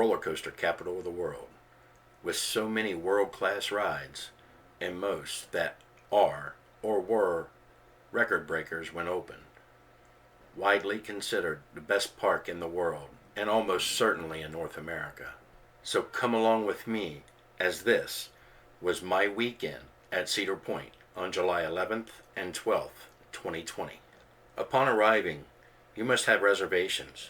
roller coaster capital of the world, with so many world-class rides, and most that are or were record breakers when opened. Widely considered the best park in the world, and almost certainly in North America. So come along with me, as this was my weekend at Cedar Point on July 11th and 12th, 2020. Upon arriving, you must have reservations,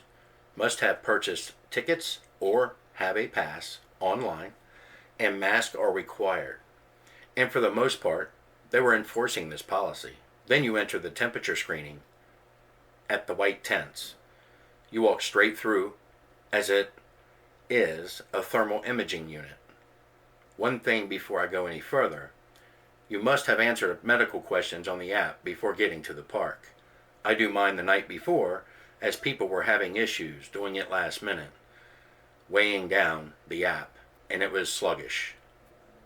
must have purchased tickets or have a pass online, and masks are required. And for the most part, they were enforcing this policy. Then you enter the temperature screening at the white tents. You walk straight through, as it is a thermal imaging unit. One thing before I go any further, you must have answered medical questions on the app before getting to the park. I do mine the night before, as people were having issues doing it last minute, weighing down the app, and it was sluggish.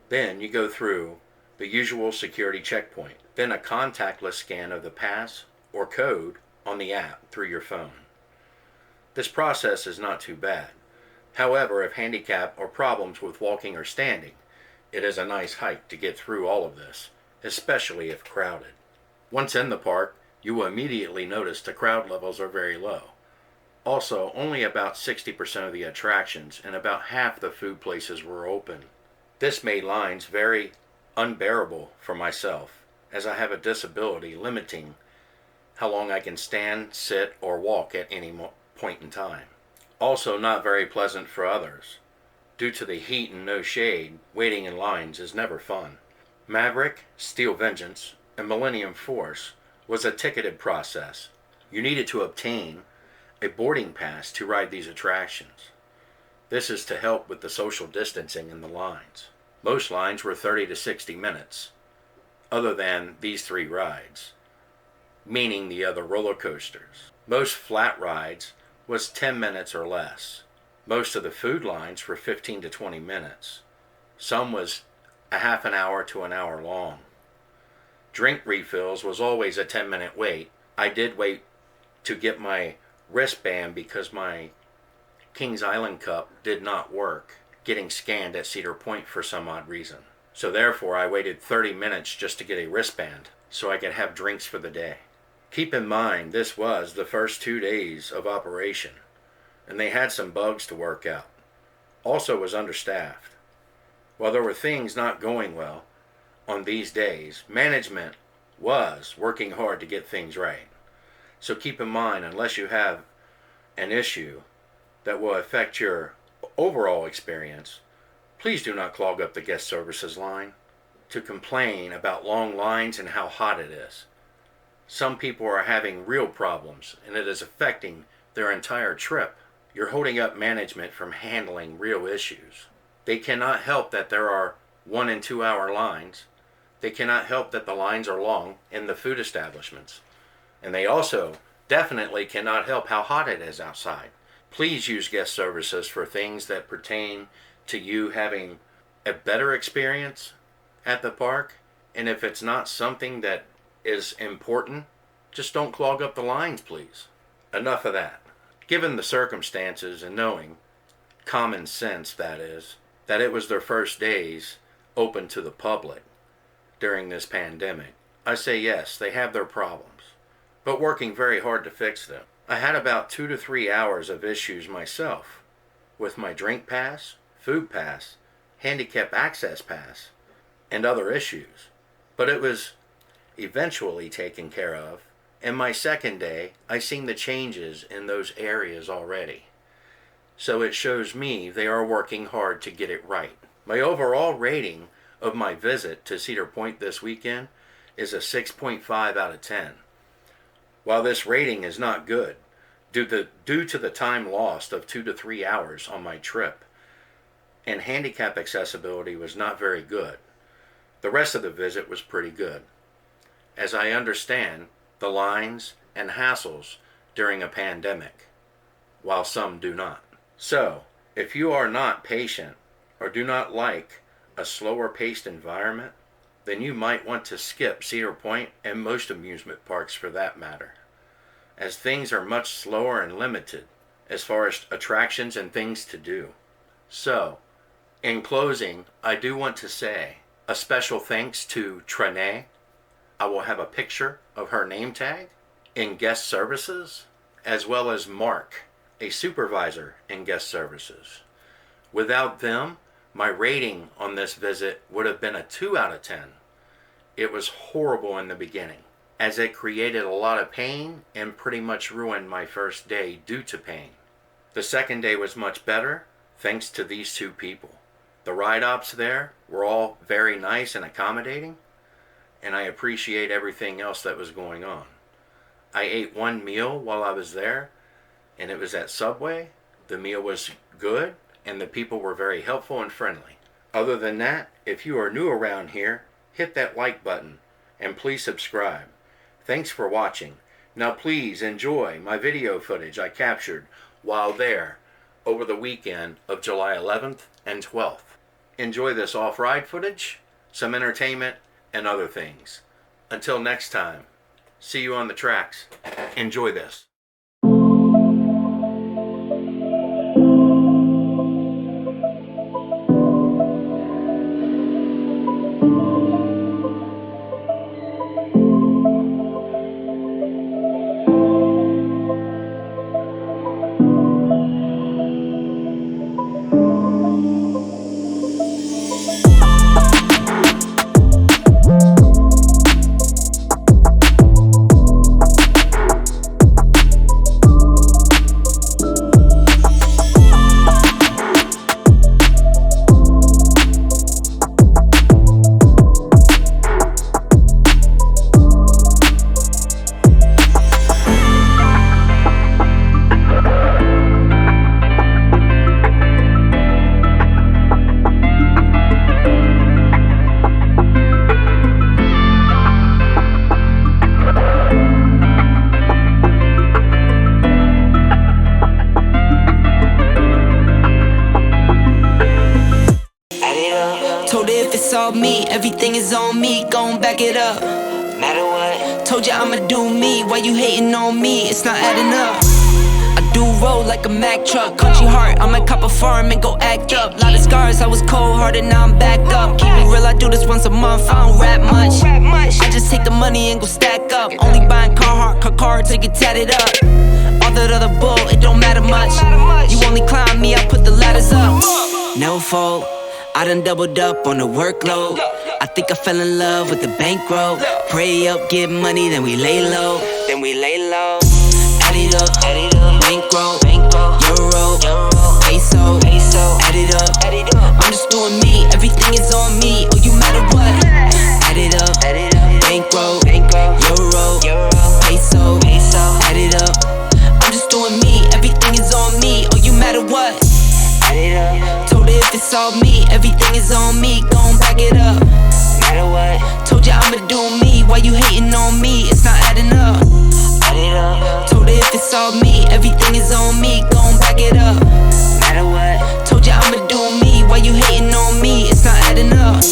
Then you go through the usual security checkpoint, then a contactless scan of the pass or code on the app through your phone. This process is not too bad. However, if handicapped or problems with walking or standing, it is a nice hike to get through all of this, especially if crowded. Once in the park, you will immediately notice the crowd levels are very low. Also, only about 60% of the attractions and about half the food places were open. This made lines very unbearable for myself, as I have a disability limiting how long I can stand, sit, or walk at any point in time. Also not very pleasant for others. Due to the heat and no shade, waiting in lines is never fun. Maverick, Steel Vengeance, and Millennium Force was a ticketed process. You needed to obtain a boarding pass to ride these attractions. This is to help with the social distancing in the lines. Most lines were 30 to 60 minutes, other than these three rides, meaning the other roller coasters. Most flat rides was 10 minutes or less. Most of the food lines were 15 to 20 minutes. Some was a half an hour to an hour long. Drink refills was always a 10-minute wait. I did wait to get my wristband because my Kings Island cup did not work getting scanned at Cedar Point for some odd reason. So therefore I waited 30 minutes just to get a wristband so I could have drinks for the day. Keep in mind, this was the first 2 days of operation, and they had some bugs to work out. Also was understaffed. While there were things not going well on these days, management was working hard to get things right. So keep in mind, unless you have an issue that will affect your overall experience, please do not clog up the guest services line to complain about long lines and how hot it is. Some people are having real problems, and it is affecting their entire trip. You're holding up management from handling real issues. They cannot help that there are 1 and 2 hour lines. They cannot help that the lines are long in the food establishments. And they also definitely cannot help how hot it is outside. Please use guest services for things that pertain to you having a better experience at the park. And if it's not something that is important, just don't clog up the lines, please. Enough of that. Given the circumstances and knowing, common sense that is, that it was their first days open to the public during this pandemic, I say yes, they have their problems, but working very hard to fix them. I had about 2 to 3 hours of issues myself with my drink pass, food pass, handicap access pass, and other issues, but it was eventually taken care of. And my second day, I seen the changes in those areas already. So it shows me they are working hard to get it right. My overall rating of my visit to Cedar Point this weekend is a 6.5 out of 10. While this rating is not good, due to the time lost of 2 to 3 hours on my trip, and handicap accessibility was not very good, the rest of the visit was pretty good. As I understand, the lines and hassles during a pandemic, while some do not. So, if you are not patient or do not like a slower paced environment, then you might want to skip Cedar Point and most amusement parks for that matter, as things are much slower and limited as far as attractions and things to do. So, in closing, I do want to say a special thanks to Trene. I will have a picture of her name tag in guest services, as well as Mark, a supervisor in guest services. Without them, my rating on this visit would have been a 2 out of 10. It was horrible in the beginning, as it created a lot of pain and pretty much ruined my first day due to pain. The second day was much better, thanks to these two people. The ride ops there were all very nice and accommodating, and I appreciate everything else that was going on. I ate one meal while I was there, and it was at Subway. The meal was good, and the people were very helpful and friendly. Other than that, if you are new around here, hit that like button, and please subscribe. Thanks for watching. Now please enjoy my video footage I captured while there over the weekend of July 11th and 12th. Enjoy this off-ride footage, some entertainment, and other things. Until next time, see you on the tracks. Enjoy this. It's all me, everything is on me, gon' back it up. Matter what? Told you I'ma do me, why you hating on me? It's not adding up. I do roll like a Mack truck, country heart, I might cop a farm and go act up. Lot of scars, I was cold-hearted, now I'm back up. Keep it real, I do this once a month, I don't rap much. I just take the money and go stack up. Only buying Carhartt, car till you tatted up. All that other bull, it don't matter much. You only climb me, I put the ladders up. No fault, I done doubled up on the workload. I think I fell in love with the bankroll. Pray up, get money, then we lay low. Add it up, bankroll, euro, peso, add it up. I'm just doing me, everything is on me. Oh, you matter what? Add it up, bankroll, euro, peso, add it up. I'm just doing me, everything is on me. Oh, you matter what? Told her if it's all me, everything is on me, gon' back it up. Matter what? Told you I'ma do me, why you hating on me? It's not adding up. Told her if it's all me, everything is on me, gon' back it up. Matter what? Told you I'ma do me, why you hating on me? It's not adding up.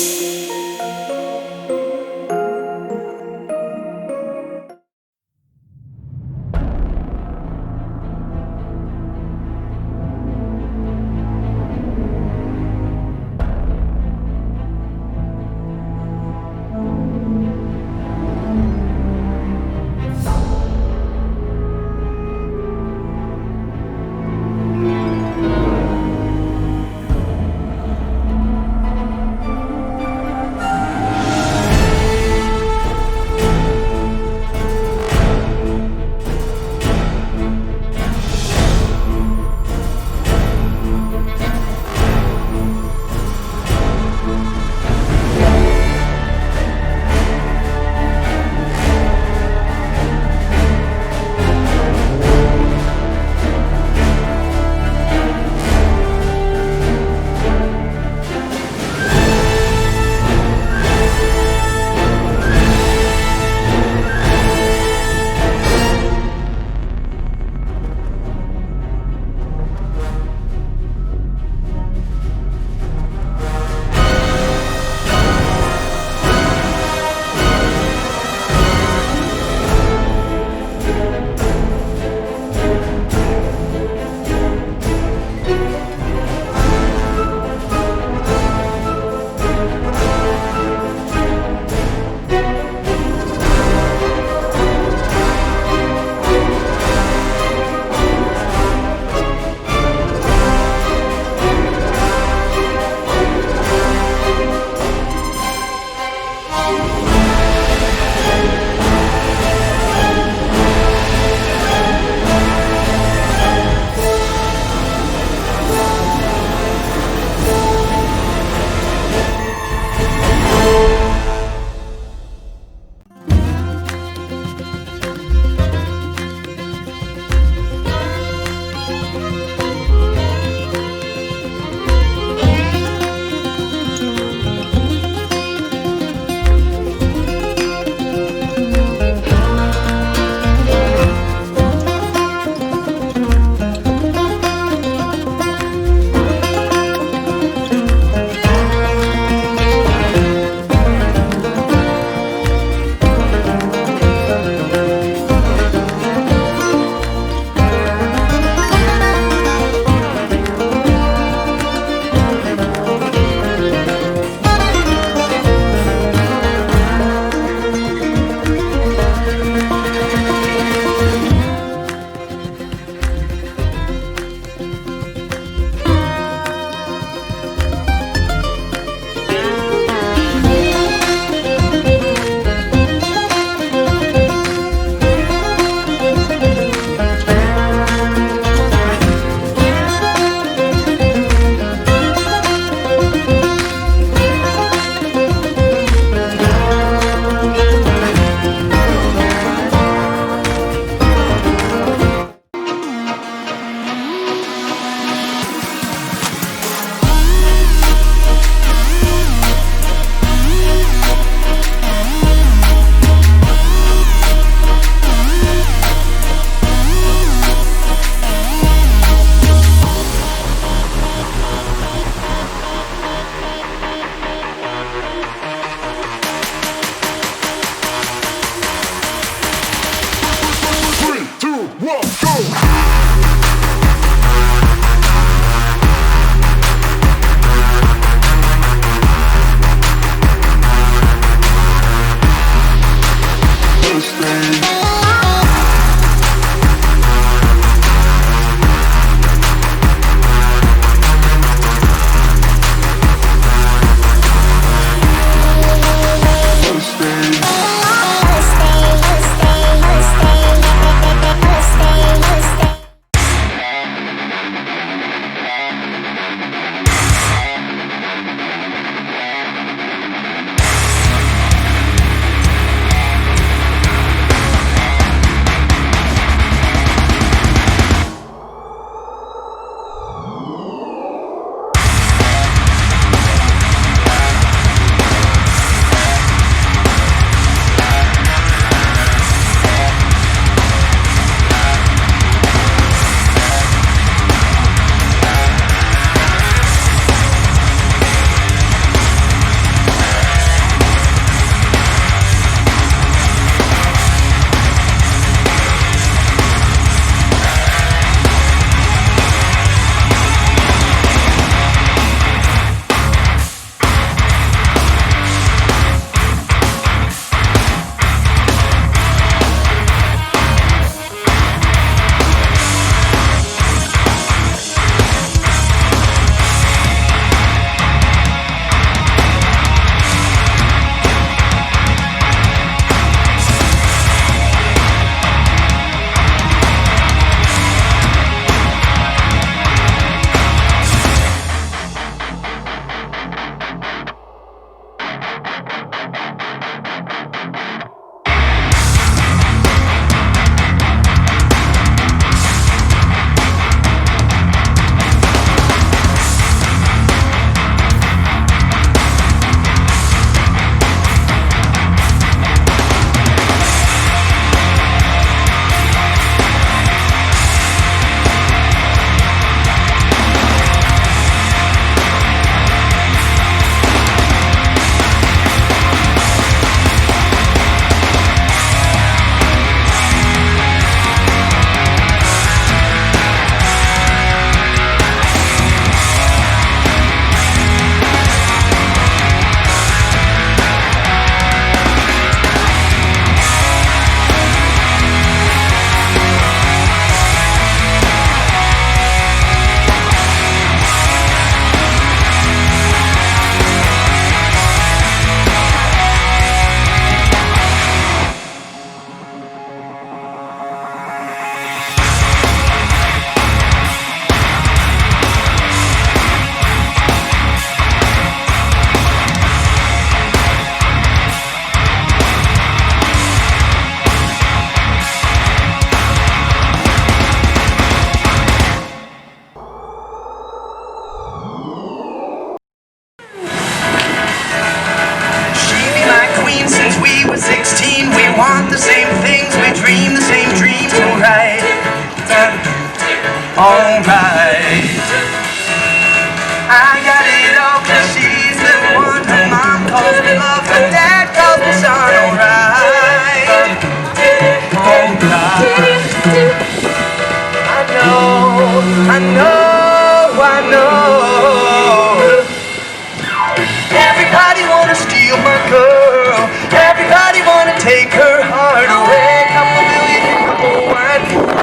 girl. Everybody wanna take her heart away. Couple million in the whole wide world.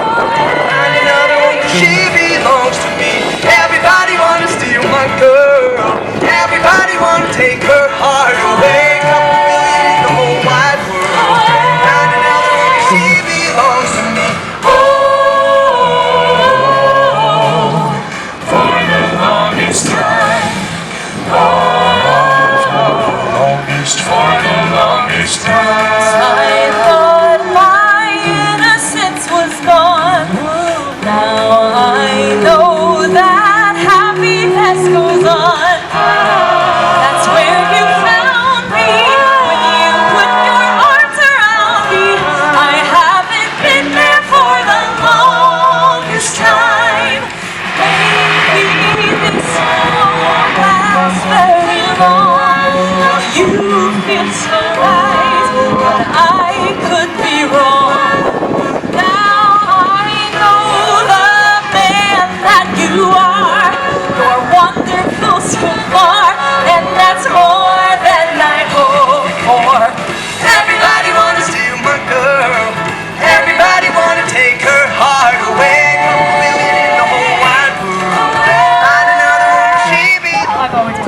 Find another one 'cause she belongs to me. Everybody wanna steal my girl. Everybody wanna take her heart away. Couple million in the whole wide world. Find another one 'cause she belongs to me. For the longest time, for the longest time. I thought my innocence was gone. Now I know that happiness goes on. That's where you found me when you put your arms around me. I haven't been there for the longest time. Maybe this won't last very long. You feel so right, but I could be wrong. Now I know the man that you are. You're wonderful so far, and that's more than I hoped for. Everybody wanna steal my girl. Everybody wanna take her heart away. Couple million in the whole wide world. Find another one 'cause she belongs.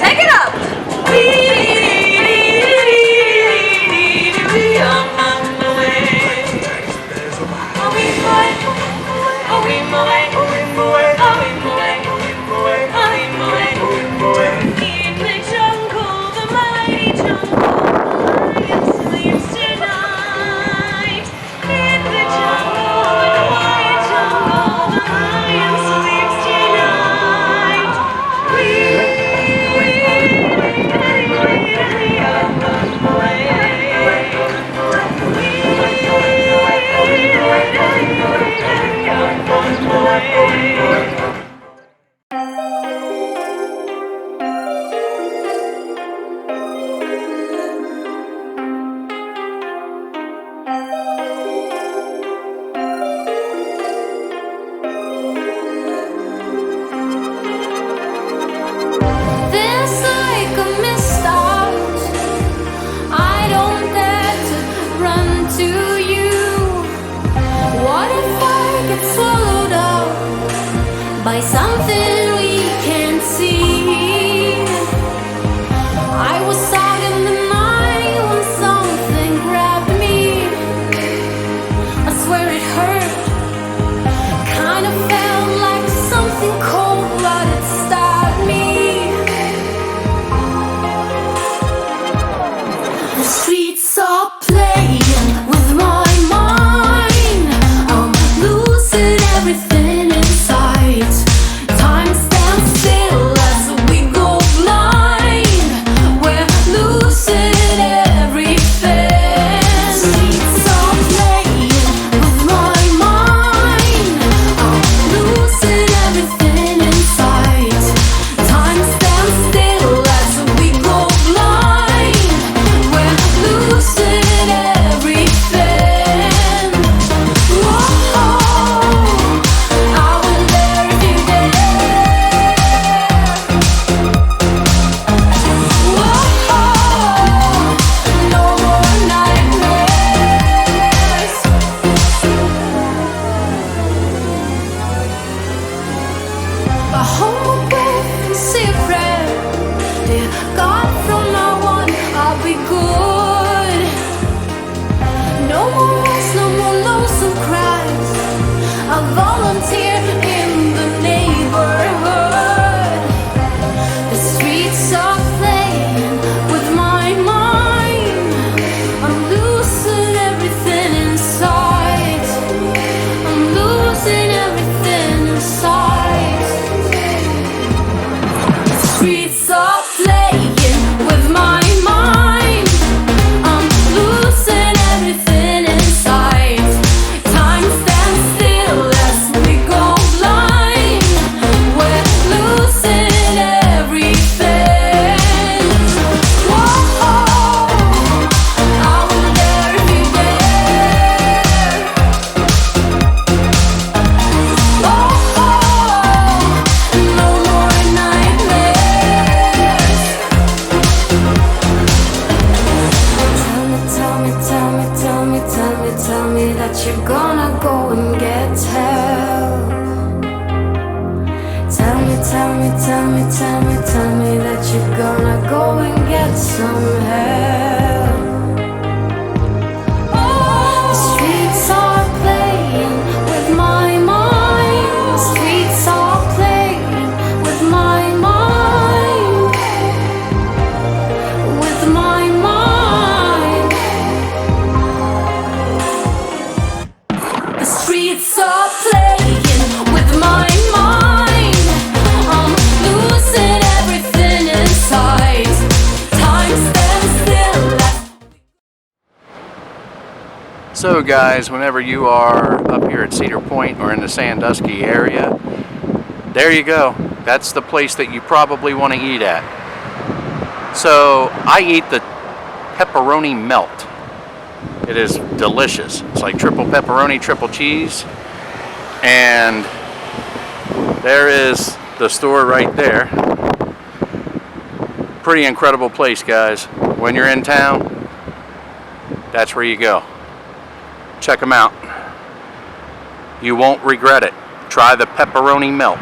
Take it up! In the jungle, the mighty jungle, lion sleeps tonight. In the jungle, the mighty jungle, the lion sleeps tonight. Feels like a missed out. I don't dare to run to you. What if I get swallowed up by something we can't see? I was out in the night when something grabbed me. I swear it hurt. Kind of felt like something cold, but it stabbed me. The streets are playing with my mind. I'm losing everything in sight. Time stands still as we go blind. We're losing everything. Streets are playing with my mind. I'm losing everything in sight. Time stands still as we go blind. We're losing everything. Whoa, I will never be there. Whoa, no more nightmares. I hold my breath and say a prayer. Dear God, from now on I'll be good. No more wars, no more lonesome cries. I'll volunteer in the neighborhood. The streets are playing with my mind. I'm losing everything inside. I'm losing everything inside. The streets are playing with my mind. I'm losing everything inside. Time stands still as we go me that you're gonna go and get help. Tell me, tell me, tell me, tell me, tell me that you're gonna go and get some help. The streets are playing with my mind. The streets are playing with my mind. With my mind. The streets are playing with my mind. I'm losing everything inside. Time stands still. So guys, whenever you are up here at Cedar Point or in the Sandusky area, there you go. That's the place that you probably want to eat at. So I eat the pepperoni melt. It is delicious. It's like triple pepperoni, triple cheese. And there is the store right there. Pretty incredible place, guys. When you're in town, that's where you go. Check them out. You won't regret it. Try the pepperoni melt.